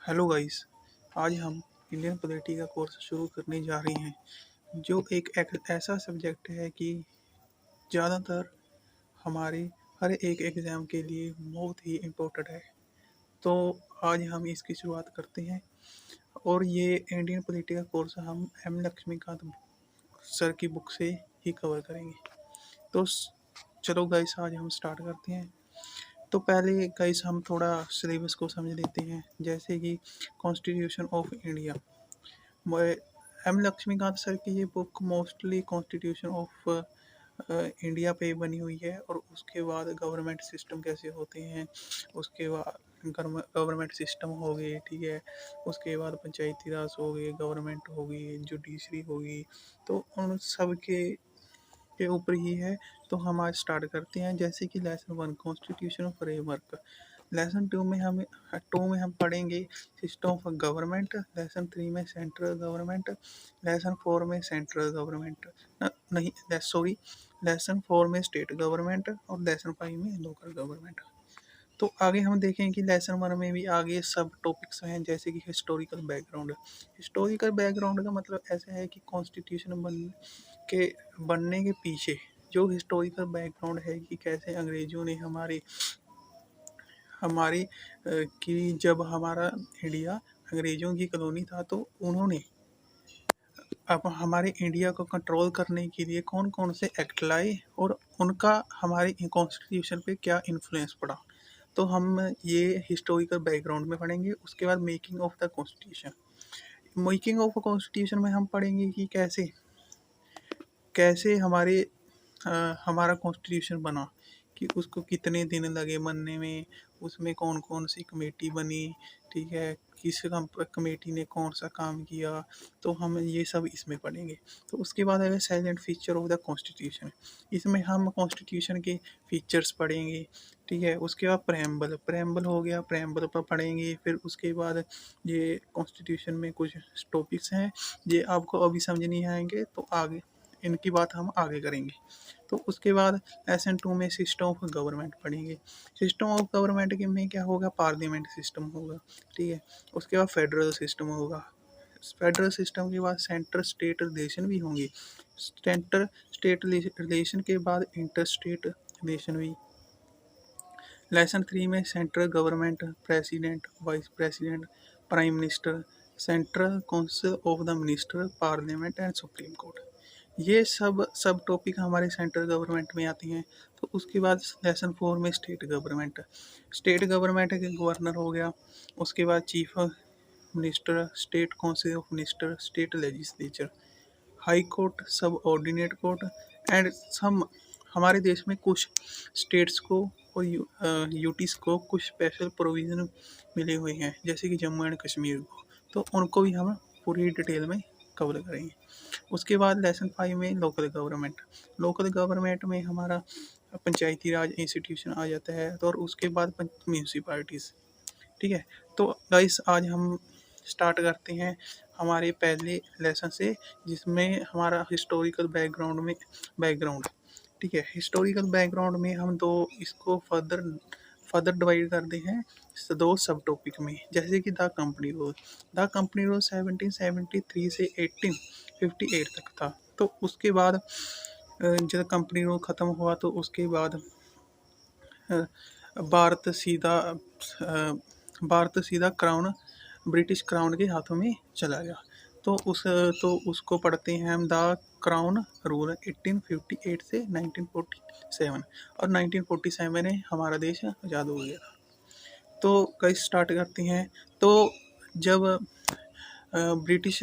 Hello guys. आज हम Indian polity का कोर्स शुरू करने जा रहे हैं जो एक ऐसा सब्जेक्ट है कि ज़्यादातर हमारे हर एक एग्ज़ाम के लिए बहुत ही इम्पोर्टेंट है। तो आज हम इसकी शुरुआत करते हैं और ये इंडियन पॉलिटी का कोर्स हम एम लक्ष्मीकांत सर की बुक से ही कवर करेंगे। तो चलो गाइस, आज हम स्टार्ट करते हैं। तो पहले गाइस हम थोड़ा सिलेबस को समझ लेते हैं, जैसे कि constitution of India. M Laxmikanth sir की ये book mostly constitution of India पे बनी हुई है और उसके बाद गवर्नमेंट सिस्टम कैसे होते हैं, उसके बाद गवर्नमेंट सिस्टम हो गए, ठीक है। उसके बाद पंचायती राज हो गए, गवर्नमेंट होगी, जुडिशरी होगी। तो उन सब के ऊपर ही है। तो हम आज स्टार्ट करते हैं, जैसे कि लेसन 1 कॉन्स्टिट्यूशन फ्रेमवर्क। लेसन 2 में हम पढ़ेंगे सिस्टम ऑफ गवर्नमेंट। लेसन 3 में सेंट्रल गवर्नमेंट। लेसन 4 में सेंट्रल गवर्नमेंट नहीं, सॉरी, लेसन 4 में स्टेट गवर्नमेंट और लेसन 5 में लोकल गवर्नमेंट। तो आगे हम देखें कि लेसन 1 में भी आगे सब टॉपिक्स हैं, जैसे कि हिस्टोरिकल बैकग्राउंड। हिस्टोरिकल बैकग्राउंड का मतलब ऐसा है कि कॉन्स्टिट्यूशन बनने के पीछे जो हिस्टोरिकल बैकग्राउंड है कि कैसे अंग्रेजों ने हमारे हमारी कि जब हमारा इंडिया अंग्रेजों की कॉलोनी था, तो उन्होंने अब हमारे इंडिया को कंट्रोल करने के लिए कौन कौन से एक्ट लाए और उनका हमारे कॉन्स्टिट्यूशन पे क्या इन्फ्लुएंस पड़ा। तो हम ये हिस्टोरिकल बैकग्राउंड में पढ़ेंगे। उसके बाद making of the constitution. Making of constitution में हम पढ़ेंगे कि कैसे कैसे हमारा कॉन्स्टिट्यूशन बना, कि उसको कितने दिन लगे बनने में, उसमें कौन कौन सी कमेटी बनी, ठीक है, किस कमेटी ने कौन सा काम किया। तो हम ये सब इसमें पढ़ेंगे। तो उसके बाद है silent feature of the constitution. इसमें हम कॉन्स्टिट्यूशन के फीचर्स पढ़ेंगे, ठीक है। उसके बाद प्रेम्बल प्रेम्बल हो गया, प्रेम्बल पर पढ़ेंगे। फिर उसके बाद ये कॉन्स्टिट्यूशन में कुछ टॉपिक्स हैं, ये आपको अभी समझ नहीं आएंगे, तो आगे इनकी बात हम आगे करेंगे। तो उसके बाद लेसन 2 में सिस्टम ऑफ गवर्नमेंट पढ़ेंगे। सिस्टम ऑफ गवर्नमेंट के में क्या होगा, पार्लियामेंट सिस्टम होगा, ठीक है। उसके बाद फेडरल सिस्टम होगा। फेडरल सिस्टम के बाद सेंटर स्टेट रिलेशन भी होंगे। सेंटर स्टेट रिलेशन के बाद इंटर स्टेट रिलेशन भी। लेसन 3 में central government, president, vice president, prime minister, central council of the minister, parliament and supreme court. ये सब टॉपिक हमारे सेंट्रल गवर्नमेंट में आती हैं। तो उसके बाद लेसन 4 में स्टेट गवर्नमेंट। स्टेट गवर्नमेंट के गवर्नर हो गया। उसके बाद chief minister, state council of minister, state legislature, high court, सब ऑर्डिनेट कोर्ट एंड सम। हमारे देश में कुछ स्टेट्स को और यूटीज को कुछ स्पेशल प्रोविज़न मिले हुए हैं, जैसे कि जम्मू एंड कश्मीर को। तो उनको भी हम पूरी डिटेल में कवर करेंगे। उसके बाद लेसन 5 में लोकल गवर्नमेंट। लोकल गवर्नमेंट में हमारा पंचायती राज इंस्टीट्यूशन आ जाता है, तो और उसके बाद म्यूनसिपालिटीज़, ठीक है। तो गाइस, आज हम स्टार्ट करते हैं हमारे पहले लेसन से, जिसमें हमारा हिस्टोरिकल बैकग्राउंड, ठीक है। हिस्टोरिकल बैकग्राउंड में हम दो इसको फर्दर डिवाइड करते हैं दो सब टॉपिक में, जैसे कि द कंपनी रूल 1773 से 1858 तक था। तो उसके बाद जब कंपनी रूल ख़त्म हुआ, तो उसके बाद भारत सीधा क्राउन, ब्रिटिश क्राउन के हाथों में चला गया। तो उसको पढ़ते हैं हम, द क्राउन रूल 1858 से 1947, और 1947 में हमारा देश आज़ाद हो गया था। तो कैसे स्टार्ट करते हैं। तो जब ब्रिटिश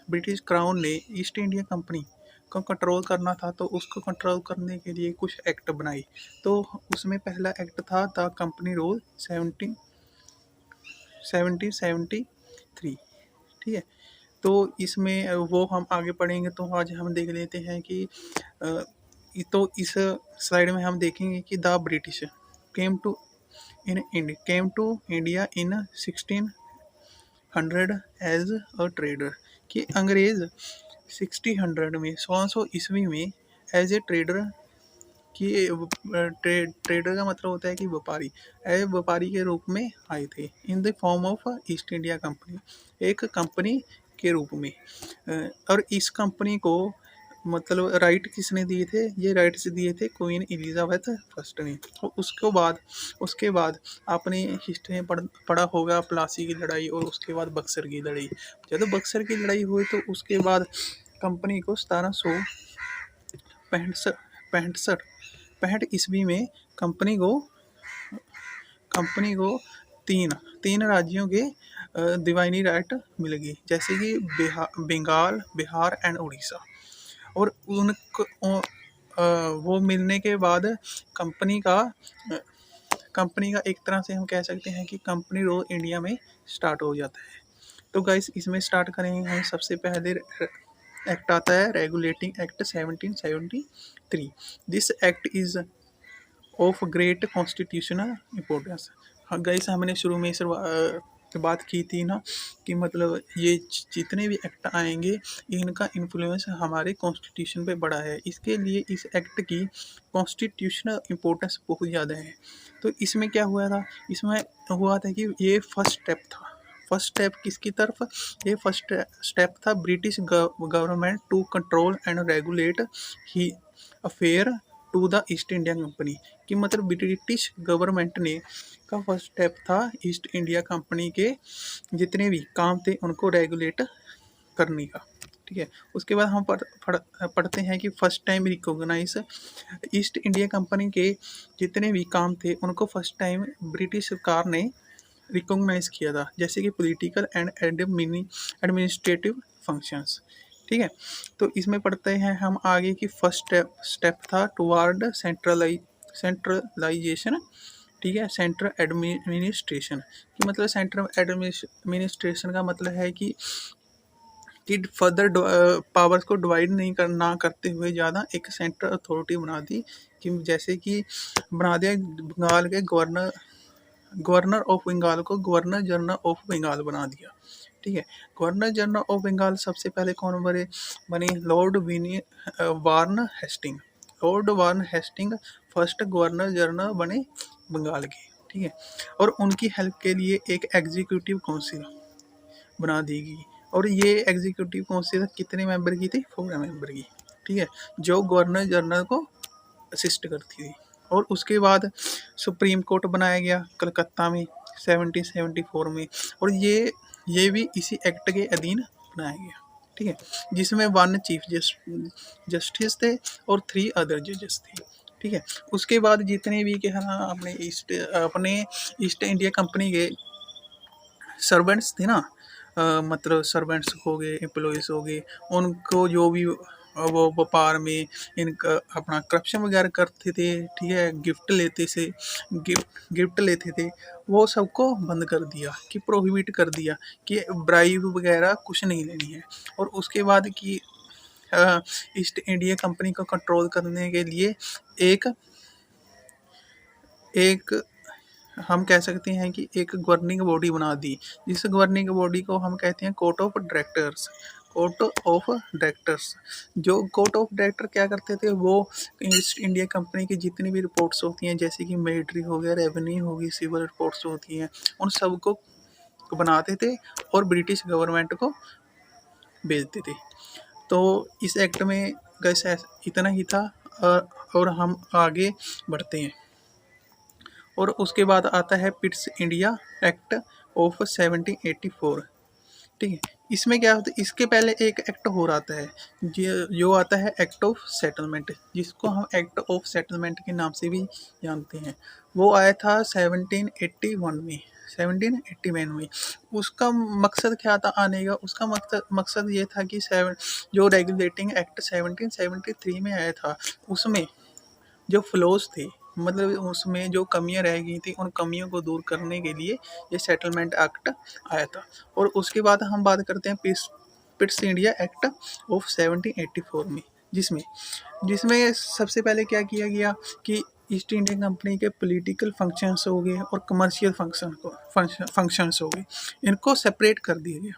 ब्रिटिश क्राउन ने ईस्ट इंडिया कंपनी को कंट्रोल करना था, तो उसको कंट्रोल करने के लिए कुछ एक्ट बनाए। तो उसमें पहला एक्ट था द कंपनी रूल 1773, ठीक है। तो इसमें वो हम आगे पढ़ेंगे। तो आज हम देख लेते हैं कि तो इस स्लाइड में हम देखेंगे कि the British came to India in 1600 as a trader, कि अंग्रेज 1600 में 1600 ईस्वी में एज ए ट्रेडर कि ट्रेडर का मतलब होता है कि व्यापारी, व्यापारी के रूप में आए थे in the form of east India company, एक कंपनी के रूप में। और इस कंपनी को मतलब राइट किसने दिए थे, ये राइट्स दिए थे क्वीन एलिजाबेथ फर्स्ट ने। और उसके बाद आपने हिस्ट्री में पढ़ा होगा प्लासी की लड़ाई और उसके बाद बक्सर की लड़ाई। जब बक्सर की लड़ाई हुई तो उसके बाद कंपनी को 1765 ईस्वी में कंपनी को तीन तीन राज्यों के दिवानी राइट मिल गई, जैसे कि बंगाल, बिहार एंड उड़ीसा। और वो मिलने के बाद कंपनी का एक तरह से हम कह सकते हैं कि कंपनी रूल इंडिया में स्टार्ट हो जाता है। तो गाइस इसमें स्टार्ट करेंगे हम। सबसे पहले एक्ट आता है regulating act 1773। This act is of great constitutional importance. हाँ गाइस, हमने शुरू में बात की थी ना कि मतलब ये जितने भी एक्ट आएंगे इनका इन्फ्लुएंस हमारे कॉन्स्टिट्यूशन पे बड़ा है, इसके लिए इस एक्ट की कॉन्स्टिट्यूशनल इम्पोर्टेंस बहुत ज़्यादा है। तो इसमें क्या हुआ था, इसमें हुआ था कि ये फर्स्ट स्टेप था। फर्स्ट स्टेप किसकी तरफ, ये फर्स्ट स्टेप था British government to control and regulate ही affair to the East India company. कि मतलब ब्रिटिश गवर्नमेंट ने का फर्स्ट स्टेप था ईस्ट इंडिया कंपनी के जितने भी काम थे उनको रेगुलेट करने का। ठीक है, उसके बाद हम पढ़ते हैं कि first time recognize East India company के जितने भी काम थे उनको फर्स्ट टाइम ब्रिटिश सरकार ने रिकॉग्नाइज किया था, जैसे कि पॉलिटिकल एंड एडमिनिस्ट्रेटिव फंक्शंस। ठीक है, तो इसमें पढ़ते हैं हम आगे की फर्स्ट स्टेप था टुवार्ड सेंट्रलाइजेशन। ठीक है, सेंट्रल एडमिनिस्ट्रेशन कि मतलब सेंट्रल एडमिनिस्ट्रेशन का मतलब है कि फर्दर पावर्स को डिवाइड नहीं करना करते हुए ज़्यादा एक सेंट्रल अथॉरिटी बना दी। कि जैसे कि बना दिया बंगाल के गवर्नर ऑफ बंगाल को गवर्नर जनरल ऑफ बंगाल बना दिया। ठीक है, गवर्नर जनरल ऑफ बंगाल सबसे पहले कौन बने, lord Warren Hastings. Lord Warren Hastings first governor general बने बंगाल के। ठीक है, और उनकी हेल्प के लिए एक एग्जीक्यूटिव काउंसिल बना दी गई। और ये एग्जीक्यूटिव काउंसिल कितने मेंबर की थी, 4 मेंबर की। ठीक है, जो गवर्नर जनरल को असिस्ट करती थी। और उसके बाद सुप्रीम कोर्ट बनाया गया कलकत्ता में 1774 में। और ये भी इसी एक्ट के अधीन बनाया गया। ठीक है, जिसमें 1 चीफ जस्टिस थे और 3 अदर जजेस थे। ठीक है, उसके बाद जितने भी के हाँ अपने ईस्ट इंडिया कंपनी के सर्वेंट्स थे ना, मतलब सर्वेंट्स हो गए, एम्प्लॉयज़ हो गए, उनको जो भी वो व्यापार में इनका अपना करप्शन वगैरह करते थे। ठीक है, गिफ्ट लेते थे, वो सबको बंद कर दिया कि प्रोहिबिट कर दिया कि ब्राइब वगैरह कुछ नहीं लेनी है। और उसके बाद कि ईस्ट इंडिया कंपनी को कंट्रोल करने के लिए एक हम कह सकते हैं कि एक गवर्निंग बॉडी बना दी, जिस गवर्निंग बॉडी को हम कहते हैं कोर्ट ऑफ डायरेक्टर्स। जो कोर्ट ऑफ डायरेक्टर क्या करते थे, वो ईस्ट इंडिया कंपनी की जितनी भी रिपोर्ट्स होती हैं, जैसे कि मिलिट्री हो गया, रेवेन्यू होगी, सिविल रिपोर्ट्स होती हैं, उन सबको बनाते थे और ब्रिटिश गवर्नमेंट को भेजते थे। तो इस एक्ट में कैसे इतना ही था। और हम आगे बढ़ते हैं। और उसके बाद आता है पिट्स इंडिया एक्ट ऑफ 1784। ठीक है, इसमें क्या होता है, इसके पहले एक एक्ट हो आता है जो आता है एक्ट ऑफ सेटलमेंट, जिसको हम एक्ट ऑफ सेटलमेंट के नाम से भी जानते हैं। वो आया था 1781 में 1781 में। उसका मकसद क्या था आने का, उसका मकसद ये था कि जो रेगुलेटिंग एक्ट 1773 में आया था, उसमें जो फ्लॉज थे, मतलब उसमें जो कमियां रह गई थी, उन कमियों को दूर करने के लिए ये सेटलमेंट एक्ट आया था। और उसके बाद हम बात करते हैं पिट्स इंडिया एक्ट ऑफ 1784 में, जिसमें सबसे पहले क्या किया गया कि ईस्ट इंडिया कंपनी के पॉलिटिकल फंक्शंस हो गए और कमर्शियल फंक्शंस हो गए, इनको सेपरेट कर दिया गया।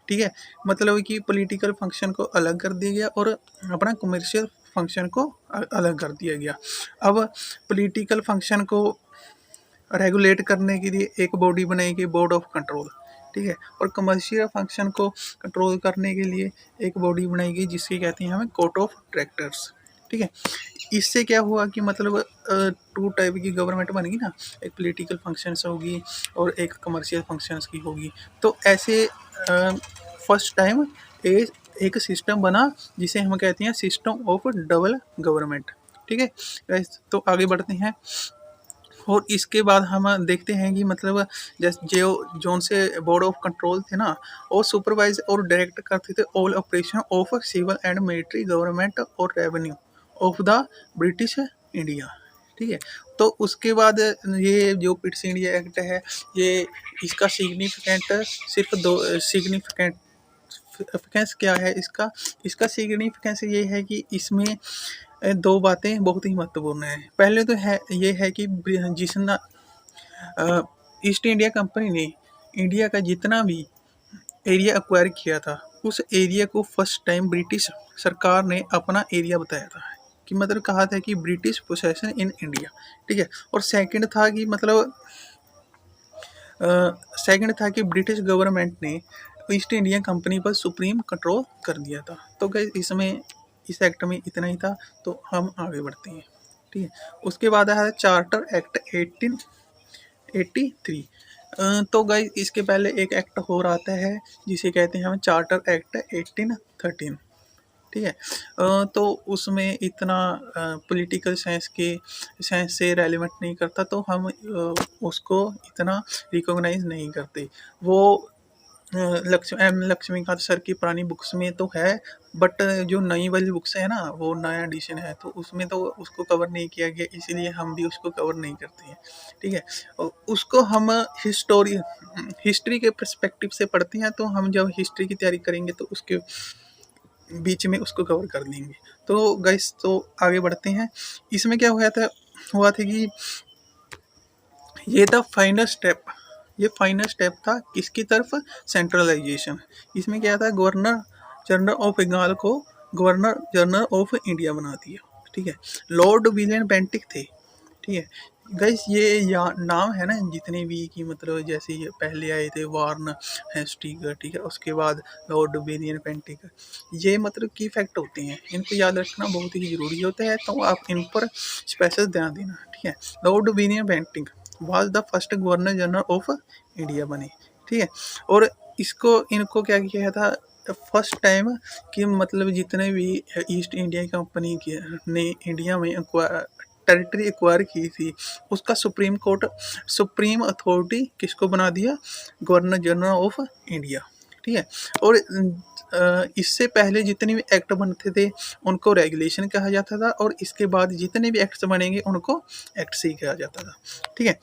ठीक है, मतलब कि पॉलिटिकल फंक्शन को अलग कर दिया गया और अपना कमर्शियल फंक्शन को अलग कर दिया गया। अब पॉलिटिकल फंक्शन को रेगुलेट करने के लिए एक बॉडी बनाई, बोर्ड ऑफ कंट्रोल, ठीक है। और कमर्शियल फंक्शन को कंट्रोल करने के लिए एक बॉडी बनाई गई जिसकी कहते हैं हमें कोर्ट ऑफ डायरेक्टर्स, ठीक है। इससे क्या हुआ कि मतलब टू टाइप की गवर्नमेंट बन गई ना, एक पॉलिटिकल फंक्शंस होगी और एक कमर्शियल फंक्शंस की होगी। तो ऐसे फर्स्ट टाइम एक सिस्टम बना जिसे हम कहते हैं सिस्टम ऑफ डबल गवर्नमेंट, ठीक है। तो आगे बढ़ते हैं और इसके बाद हम देखते हैं कि मतलब जैसे जो जोन से बोर्ड ऑफ कंट्रोल थे ना, वो सुपरवाइज और डायरेक्ट करते थे all operation of civil and military government और revenue of the British India, ठीक है। तो उसके बाद ये जो ब्रिटिश इंडिया एक्ट है, ये इसका सिग्निफिकेंट सिर्फ दो सिग्निफिकेंस क्या है इसका इसका सिग्निफिकेंस ये है कि इसमें दो बातें बहुत ही महत्वपूर्ण हैं। पहले तो है ये है कि जिसना ईस्ट इंडिया कंपनी ने इंडिया का जितना भी एरिया एक्वायर किया था, उस एरिया को फर्स्ट टाइम ब्रिटिश सरकार ने अपना एरिया बताया था, कि मतलब कहा था कि ब्रिटिश पोसेशन इन इंडिया, ठीक है। और सेकंड था कि ब्रिटिश गवर्नमेंट ने ईस्ट इंडिया कंपनी पर सुप्रीम कंट्रोल कर दिया था। तो गाइस इसमें इस एक्ट में इतना ही था, तो हम आगे बढ़ते हैं, ठीक है। उसके बाद है चार्टर एक्ट 1883। तो गाइस इसके पहले एक एक्ट और आता है जिसे कहते हैं हम चार्टर एक्ट 1813, ठीक है। तो उसमें इतना पॉलिटिकल साइंस से रेलिवेंट नहीं करता, तो हम उसको इतना रिकॉग्नाइज नहीं करते। वो लक्ष्मीकांत सर की पुरानी बुक्स में तो है, बट जो नई वाली बुक्स है ना, वो नया एडिशन है, तो उसमें तो उसको कवर नहीं किया गया, इसीलिए हम भी उसको कवर नहीं करते हैं, ठीक है। और उसको हम हिस्ट्री के पर्सपेक्टिव से पढ़ते हैं, तो हम जब हिस्ट्री की तैयारी करेंगे तो उसके बीच में उसको कवर कर देंगे। तो गाइस तो आगे बढ़ते हैं। इसमें क्या हुआ था कि ये फाइनल स्टेप था किसकी तरफ, सेंट्रलाइजेशन। इसमें क्या था, गवर्नर जनरल ऑफ बंगाल को गवर्नर जनरल ऑफ इंडिया बना दिया, ठीक है। लॉर्ड विलियम बेंटिक थे, ठीक है। गाइस ये नाम है ना जितने भी कि मतलब जैसे ये पहले आए थे वार्न हेस्टिंग, ठीक है। उसके बाद लॉर्ड विलियम बेंटिक, ये मतलब की फैक्ट होते हैं, इनको याद रखना बहुत ही ज़रूरी होता है, तो आप इन पर स्पेशल ध्यान देना, ठीक है। Lord William Bentinck was the first governor general of India बने, ठीक है। और इनको क्या किया था फर्स्ट टाइम, कि मतलब जितने भी ईस्ट इंडिया कंपनी के ने इंडिया में टेरिटरी एक्वायर की थी, उसका सुप्रीम अथॉरिटी किसको बना दिया, गवर्नर जनरल ऑफ इंडिया, ठीक है। और इससे पहले जितने भी एक्ट बनते थे उनको रेगुलेशन कहा जाता था, और इसके बाद जितने भी एक्ट्स बनेंगे उनको एक्ट्स ही कहा जाता था, ठीक है।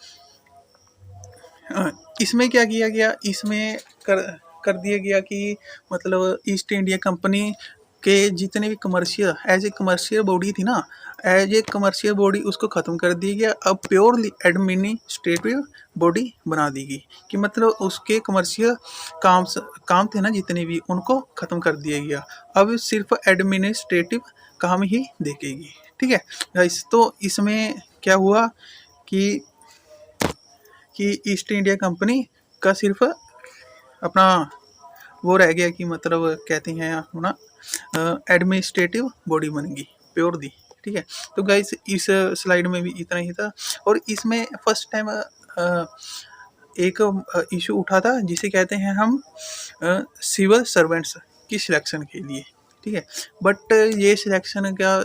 इसमें क्या किया गया, इसमें कर दिया गया कि मतलब ईस्ट इंडिया कंपनी के जितने भी एज ए कमर्शियल बॉडी थी ना, एज ए कमर्शियल बॉडी उसको ख़त्म कर दिया गया। अब प्योरली एडमिनिस्ट्रेटिव बॉडी बना दी गई, कि मतलब उसके कमर्शियल काम थे ना जितने भी, उनको ख़त्म कर दिया गया। अब सिर्फ एडमिनिस्ट्रेटिव काम ही देखेगी, ठीक है गाइस। तो इसमें क्या हुआ कि ईस्ट इंडिया कंपनी का सिर्फ अपना वो रह गया, कि मतलब कहते हैं अपना एडमिनिस्ट्रेटिव बॉडी बन गई प्योरली, ठीक है। तो गाइस इस स्लाइड में भी इतना ही था, और इसमें फर्स्ट टाइम एक इशू उठा था जिसे कहते हैं हम सिविल सर्वेंट्स की सिलेक्शन के लिए, ठीक है। बट ये सिलेक्शन क्या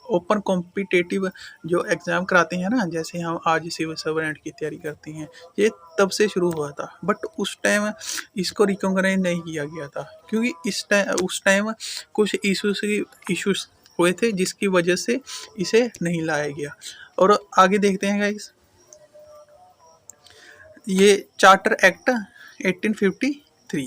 ओपन कॉम्पिटिटिव जो एग्ज़ाम कराते हैं ना, जैसे हम आज सिविल सर्वेंट की तैयारी करते हैं, ये तब से शुरू हुआ था। बट उस टाइम इसको रिकॉग्नाइज नहीं किया गया था, क्योंकि उस टाइम कुछ इश्यूज हुए थे जिसकी वजह से इसे नहीं लाया गया। और आगे देखते हैं गाइस, ये चार्टर एक्ट 1853।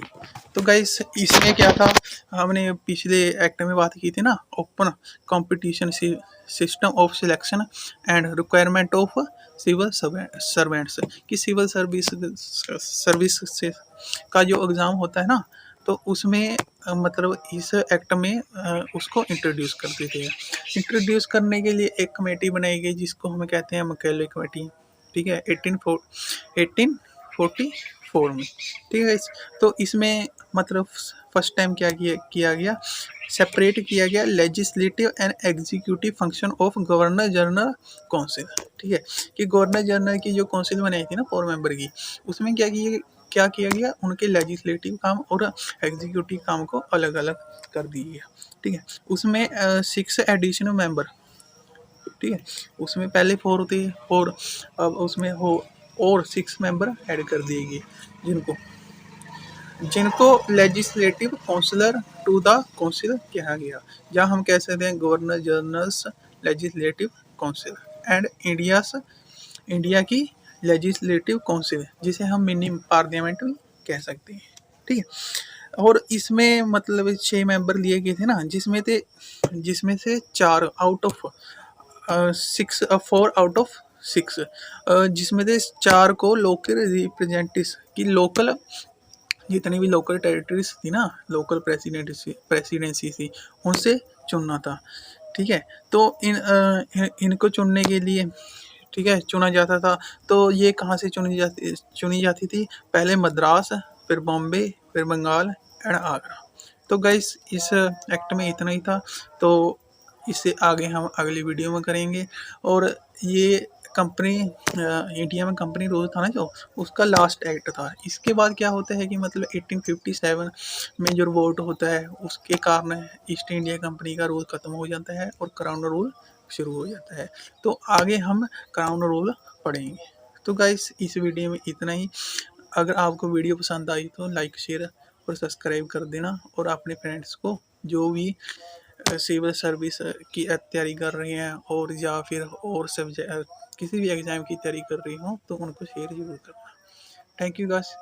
तो गाइस इसमें क्या था, हमने पिछले एक्ट में बात की थी ना, open competition system of selection and requirement of civil servants, कि सिविल सर्विस से का जो एग्ज़ाम होता है ना, तो उसमें मतलब इस एक्ट में उसको इंट्रोड्यूस कर देते हैं। इंट्रोड्यूस करने के लिए एक कमेटी बनाई गई जिसको हम कहते हैं मैकॉले कमेटी, ठीक है, 1844 में, ठीक है। तो इसमें मतलब फर्स्ट टाइम क्या किया गया, सेपरेट किया गया legislative and executive function of governor general council, ठीक है, कि गवर्नर जनरल की जो काउंसिल बनाई थी ना 4 मेंबर की, उसमें क्या किया गया, उनके लेजिस्लेटिव काम और एग्जीक्यूटिव काम को अलग अलग कर दिया गया, ठीक है। उसमें 6 एडिशनल मेंबर, ठीक है, उसमें पहले 4 थे, 4 अब उसमें हो और 6 मेंबर ऐड कर दिए गए, जिनको जिनको legislative councillor to the council कहा गया, जहाँ हम कह सकते हैं governor generals legislative council and India की लेजिस्लेटिव काउंसिल, जिसे हम मिनी पार्लियामेंट भी कह सकते हैं, ठीक है। और इसमें मतलब 6 मेंबर लिए गए थे ना, जिसमें से 4 आउट ऑफ 6 4 आउट ऑफ 6, जिसमें से 4 को लोकल रिप्रेजेंटेटिव्स की लोकल जितनी भी लोकल टेरिटरीज थी ना, लोकल प्रेसिडेंसी थी, उनसे चुनना था, ठीक है। तो इनको चुनने के लिए, ठीक है, चुना जाता था। तो ये कहाँ से चुनी जाती थी, पहले मद्रास, फिर बॉम्बे, फिर बंगाल एंड आगरा। तो गाइस इस एक्ट में इतना ही था, तो इससे आगे हम अगली वीडियो में करेंगे। और ये कंपनी इंडिया में कंपनी रूल था ना जो, उसका लास्ट एक्ट था। इसके बाद क्या होता है कि मतलब 1857 में जो वोट होता है उसके कारण ईस्ट इंडिया कंपनी का रूल खत्म हो जाता है और क्राउन रूल शुरू हो जाता है। तो आगे हम क्राउन रूल पढ़ेंगे। तो गाइस इस वीडियो में इतना ही। अगर आपको वीडियो पसंद आई तो लाइक शेयर और सब्सक्राइब कर देना, और अपने फ्रेंड्स को जो भी सिविल सर्विस की तैयारी कर रहे हैं और या फिर और सब्जेक्ट किसी भी एग्ज़ाम की तैयारी कर रही हो तो उनको शेयर जरूर करना। Thank you guys.